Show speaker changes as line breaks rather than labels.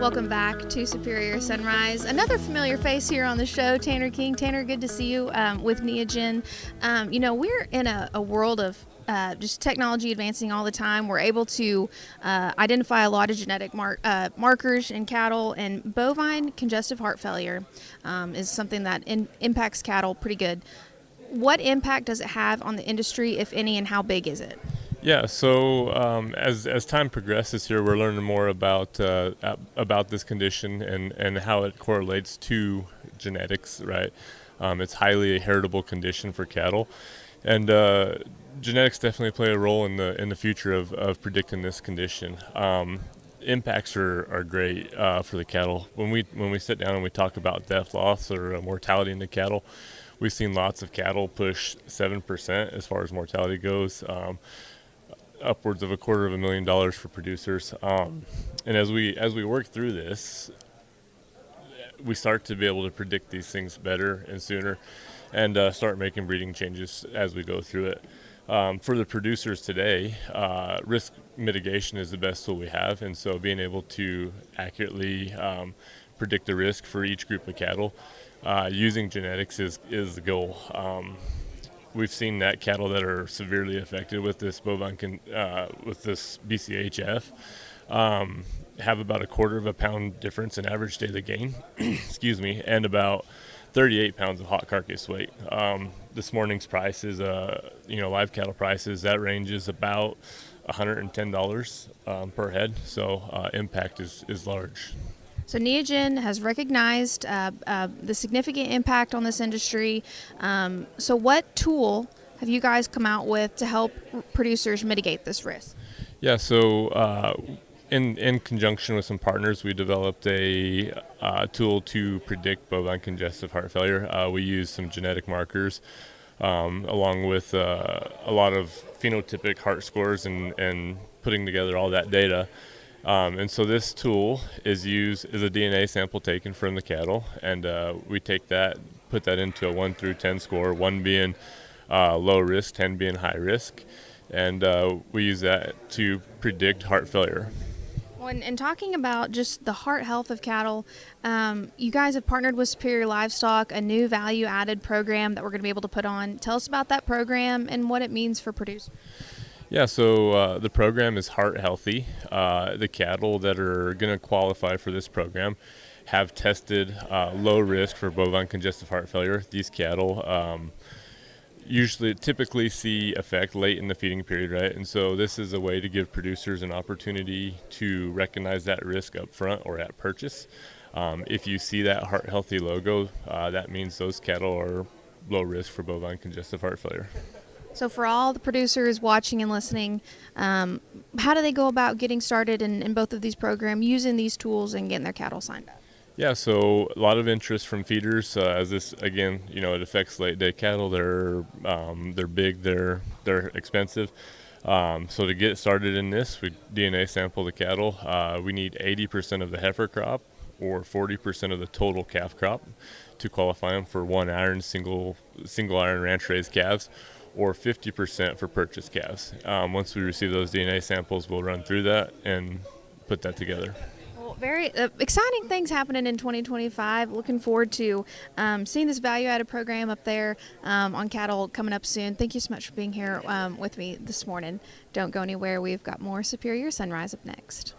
Welcome back to Superior Sunrise. Another familiar face here on the show, Tanner King. Tanner, good to see you with Neogen. We're in a world of just technology advancing all the time. We're able to identify a lot of genetic markers in cattle, and bovine congestive heart failure is something that impacts cattle pretty good. What impact does it have on the industry, if any, and how big is it?
Yeah, so as time progresses here, we're learning more about this condition and how it correlates to genetics, right? It's highly a heritable condition for cattle, and genetics definitely play a role in the future of predicting this condition. Impacts are great for the cattle. When we sit down and we talk about death loss or mortality in the cattle, we've seen lots of cattle push 7% as far as mortality goes. Upwards of $250,000 for producers, and as we work through this, we start to be able to predict these things better and sooner, and start making breeding changes as we go through it. For the producers today, risk mitigation is the best tool we have, and so being able to accurately predict the risk for each group of cattle using genetics is the goal. We've seen that cattle that are severely affected with this with this BCHF have about 1/4 pound difference in average daily gain, excuse me, and about 38 pounds of hot carcass weight. This morning's prices, live cattle prices, that ranges about $110 per head. So impact is large.
So Neogen has recognized the significant impact on this industry. So what tool have you guys come out with to help producers mitigate this risk?
Yeah, so in conjunction with some partners, we developed a tool to predict bovine congestive heart failure. We use some genetic markers along with a lot of phenotypic heart scores and putting together all that data. And so this tool is a DNA sample taken from the cattle, and we take that, put that into a 1 through 10 score, 1 being low risk, 10 being high risk, and we use that to predict heart failure.
Well, and talking about just the heart health of cattle, you guys have partnered with Superior Livestock, a new value-added program that we're going to be able to put on. Tell us about that program and what it means for producers.
Yeah, so the program is Heart Healthy. The cattle that are going to qualify for this program have tested low risk for bovine congestive heart failure. These cattle typically see effect late in the feeding period, right? And so this is a way to give producers an opportunity to recognize that risk up front or at purchase. If you see that Heart Healthy logo, that means those cattle are low risk for bovine congestive heart failure.
So for all the producers watching and listening, how do they go about getting started in both of these programs, using these tools and getting their cattle signed up?
Yeah, so a lot of interest from feeders as this, again, it affects late day cattle. They're big, they're expensive. So to get started in this, we DNA sample the cattle. We need 80% of the heifer crop or 40% of the total calf crop to qualify them for 1 iron single iron ranch raised calves, or 50% for purchased calves. Once we receive those DNA samples, we'll run through that and put that together.
Well, very exciting things happening in 2025. Looking forward to seeing this value-added program up there on cattle coming up soon. Thank you so much for being here with me this morning. Don't go anywhere. We've got more Superior Sunrise up next.